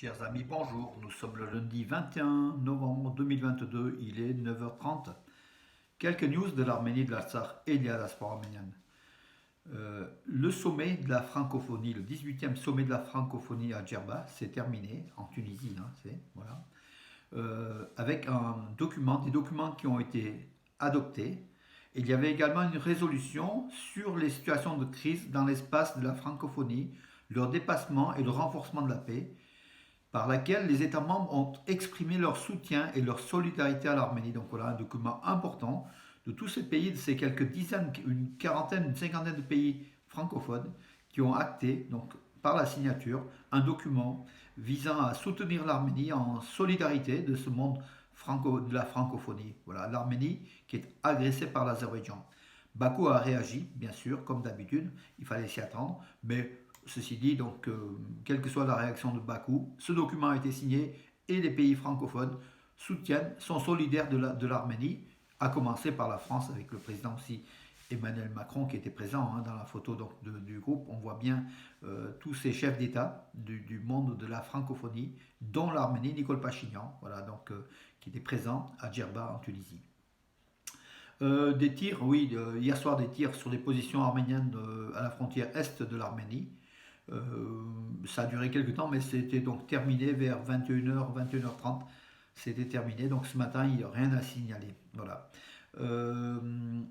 Chers amis, bonjour. Nous sommes le lundi 21 novembre 2022, il est 9h30. Quelques news de l'Arménie, de l'Artsakh et de la diaspora arménienne. Le sommet de la francophonie, le 18e sommet de la francophonie à Djerba, c'est terminé, en Tunisie, voilà. Avec des documents qui ont été adoptés. Il y avait également une résolution sur les situations de crise dans l'espace de la francophonie, leur dépassement et le renforcement de la paix, par laquelle les États membres ont exprimé leur soutien et leur solidarité à l'Arménie. Donc voilà un document important de tous ces pays, de ces quelques dizaines, une quarantaine, une cinquantaine de pays francophones qui ont acté, donc par la signature, un document visant à soutenir l'Arménie en solidarité de ce monde de la francophonie. Voilà, l'Arménie qui est agressée par l'Azerbaïdjan. Bakou a réagi, bien sûr, comme d'habitude, il fallait s'y attendre, mais ceci dit, donc, quelle que soit la réaction de Bakou, ce document a été signé et les pays francophones soutiennent, sont solidaires de l'Arménie, à commencer par la France avec le président aussi Emmanuel Macron qui était présent dans la photo donc, du groupe. On voit bien tous ces chefs d'État du monde de la francophonie, dont l'Arménie, Nicole Pachinian, voilà, donc, qui était présent à Djerba en Tunisie. Des tirs, oui, hier soir des tirs sur des positions arméniennes à la frontière est de l'Arménie. Ça a duré quelques temps, mais c'était donc terminé vers 21h, 21h30. C'était terminé, donc ce matin, il n'y a rien à signaler. Voilà.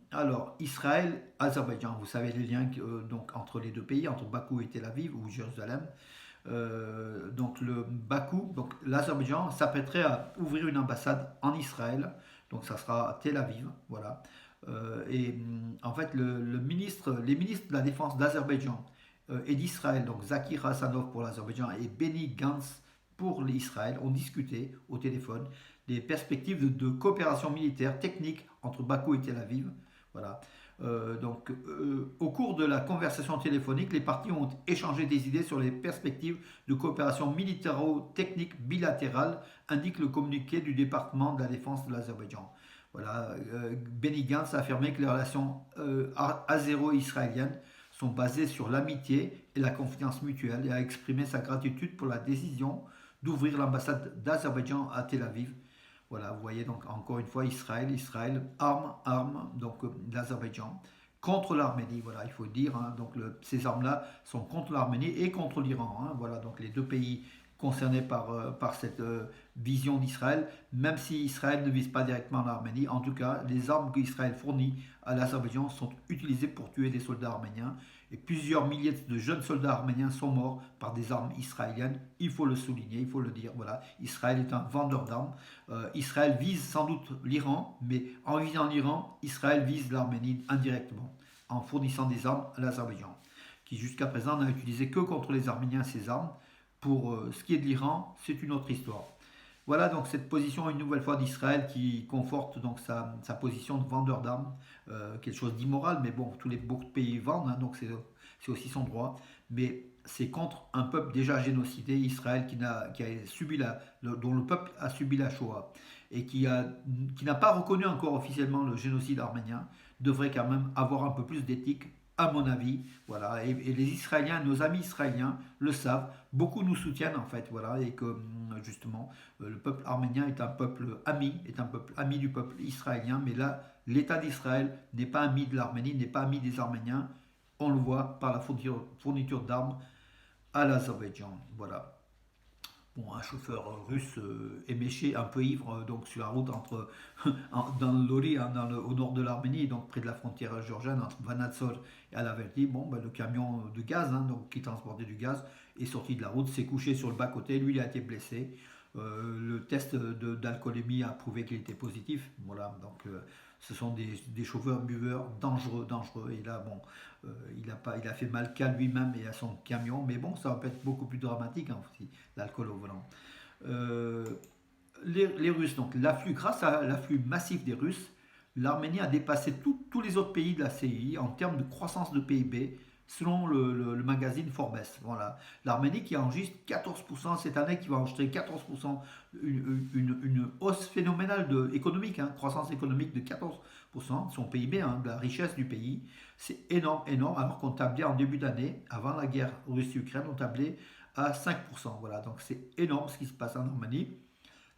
Alors, Israël, Azerbaïdjan, vous savez les liens donc, entre les deux pays, entre Bakou et Tel Aviv ou Jérusalem. Donc le Bakou, donc l'Azerbaïdjan s'apprêterait à ouvrir une ambassade en Israël, donc ça sera à Tel Aviv, voilà. En fait, les ministres de la défense d'Azerbaïdjan et d'Israël, donc Zakir Hassanov pour l'Azerbaïdjan et Benny Gantz pour l'Israël, ont discuté au téléphone des perspectives de coopération militaire technique entre Bakou et Tel Aviv. Voilà. Au cours de la conversation téléphonique, les parties ont échangé des idées sur les perspectives de coopération militaro-technique bilatérale, indique le communiqué du département de la défense de l'Azerbaïdjan. Voilà, Benny Gantz a affirmé que les relations azéro-israéliennes sont basées sur l'amitié et la confiance mutuelle et a exprimé sa gratitude pour la décision d'ouvrir l'ambassade d'Azerbaïdjan à Tel Aviv. Voilà, vous voyez donc encore une fois Israël, arme donc l'Azerbaïdjan contre l'Arménie. Voilà, il faut dire. Donc ces armes-là sont contre l'Arménie et contre l'Iran. Voilà, donc les deux pays concernés par cette vision d'Israël, même si Israël ne vise pas directement l'Arménie. En tout cas, les armes qu'Israël fournit à l'Azerbaïdjan sont utilisées pour tuer des soldats arméniens. Et plusieurs milliers de jeunes soldats arméniens sont morts par des armes israéliennes. Il faut le souligner, il faut le dire. Voilà, Israël est un vendeur d'armes. Israël vise sans doute l'Iran, mais en visant l'Iran, Israël vise l'Arménie indirectement, en fournissant des armes à l'Azerbaïdjan, qui jusqu'à présent n'a utilisé que contre les Arméniens ces armes. Pour ce qui est de l'Iran, c'est une autre histoire. Voilà donc cette position une nouvelle fois d'Israël qui conforte donc sa position de vendeur d'armes, quelque chose d'immoral, mais bon, beaucoup de pays vendent, donc c'est aussi son droit. Mais c'est contre un peuple déjà génocidé, Israël, dont le peuple a subi la Shoah et qui n'a pas reconnu encore officiellement le génocide arménien, devrait quand même avoir un peu plus d'éthique, à mon avis, voilà, et les Israéliens, nos amis israéliens le savent, beaucoup nous soutiennent en fait, voilà, et que justement le peuple arménien est un peuple ami du peuple israélien, mais là, l'État d'Israël n'est pas ami de l'Arménie, n'est pas ami des Arméniens, on le voit par la fourniture d'armes à l'Azerbaïdjan, voilà. Bon, un chauffeur russe éméché, un peu ivre, donc sur la route dans le Lori, au nord de l'Arménie, donc près de la frontière géorgienne, entre Vanatsor et Alaverdi. Bon, le camion de gaz, donc, qui transportait du gaz, est sorti de la route, s'est couché sur le bas-côté, lui il a été blessé. Le test d'alcoolémie a prouvé qu'il était positif. Voilà, donc ce sont des chauffeurs buveurs dangereux. Et là, bon, il a fait mal qu'à lui-même et à son camion, mais bon, ça va peut être beaucoup plus dramatique aussi, l'alcool au volant. Les Russes, donc grâce à l'afflux massif des Russes, l'Arménie a dépassé tous les autres pays de la CEI en termes de croissance de PIB, selon le magazine Forbes. Voilà. L'Arménie qui enregistre 14% cette année, qui va enregistrer 14%, une hausse phénoménale économique, croissance économique de 14%, son PIB, de la richesse du pays. C'est énorme, alors qu'on tablait en début d'année, avant la guerre Russie-Ukraine, on tablait à 5%. Voilà, donc c'est énorme ce qui se passe en Arménie.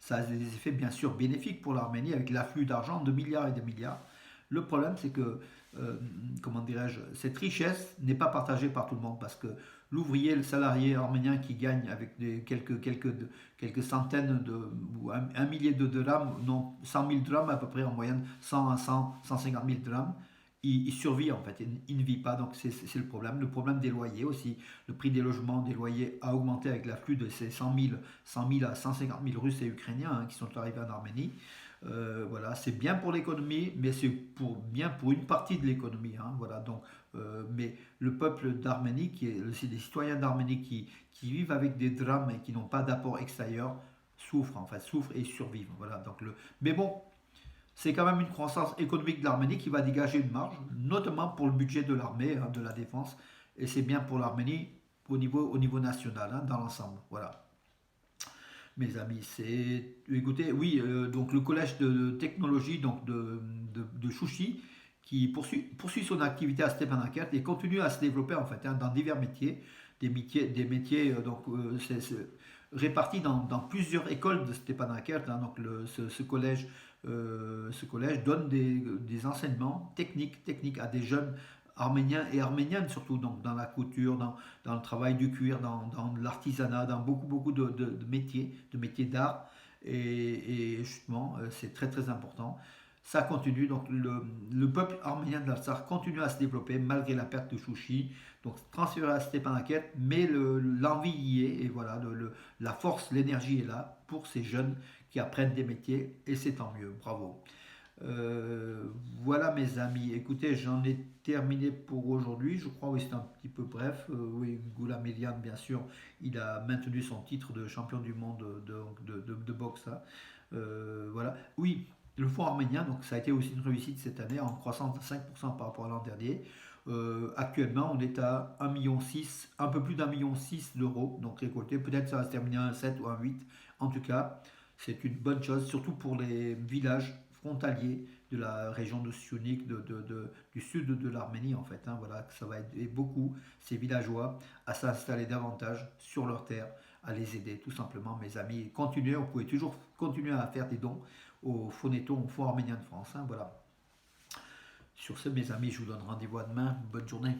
Ça a des effets bien sûr bénéfiques pour l'Arménie avec l'afflux d'argent de milliards et de milliards. Le problème, c'est que, euh, comment dirais-je, cette richesse n'est pas partagée par tout le monde parce que l'ouvrier, le salarié arménien qui gagne avec quelques centaines ou un millier de dirhams, non, 100 000 dirhams à peu près en moyenne, 100 à 150 000 dirhams, il survit en fait, il ne vit pas, donc c'est le problème. Le problème des loyers aussi, le prix des logements, des loyers a augmenté avec l'afflux de ces 100 000 à 150 000 Russes et Ukrainiens qui sont arrivés en Arménie. Voilà, c'est bien pour l'économie, mais c'est bien pour une partie de l'économie. Hein, voilà, donc, mais le peuple d'Arménie, c'est des citoyens d'Arménie qui vivent avec des drames et qui n'ont pas d'apport extérieur, souffrent, en fait, souffrent et survivent. Voilà, donc mais bon, c'est quand même une croissance économique de l'Arménie qui va dégager une marge, notamment pour le budget de l'armée, hein, de la défense, et c'est bien pour l'Arménie au niveau national, hein, dans l'ensemble. Voilà. Mes amis, c'est. Écoutez, oui, donc le collège de technologie donc de Chouchi qui poursuit son activité à Stepanakert et continue à se développer en fait hein, dans divers métiers, des métiers c'est répartis dans plusieurs écoles de Stepanakert. Hein, donc ce collège donne des enseignements techniques à des jeunes arméniens et arméniennes surtout donc dans la couture, dans le travail du cuir, dans l'artisanat, dans beaucoup de métiers d'art. Et justement, c'est très très important. Ça continue, donc le peuple arménien de l'Artsakh continue à se développer malgré la perte de Chouchi, donc transféré à Stepanakert, mais l'envie y est, et voilà, la force, l'énergie est là pour ces jeunes qui apprennent des métiers, et c'est tant mieux, bravo. Euh, voilà mes amis, écoutez, j'en ai terminé pour aujourd'hui. Je crois oui c'est un petit peu bref. Oui, Goulam Elian, bien sûr, il a maintenu son titre de champion du monde de boxe. Hein. Voilà. Oui, le fonds arménien, donc ça a été aussi une réussite cette année en croissance de 5% par rapport à l'an dernier. Actuellement, on est à 1,6 million, un peu plus d'1,6 million d'euros donc récolté. Peut-être ça va se terminer à un 7 ou un 8. En tout cas, c'est une bonne chose, surtout pour les villages frontaliers de la région de Sionik, du sud de l'Arménie en fait. Hein, voilà, ça va aider beaucoup ces villageois à s'installer davantage sur leurs terres, à les aider tout simplement, mes amis. Continuez, vous pouvez toujours continuer à faire des dons au Phonéton, au Fonds arménien de France. Hein, voilà. Sur ce, mes amis, je vous donne rendez-vous à demain. Bonne journée.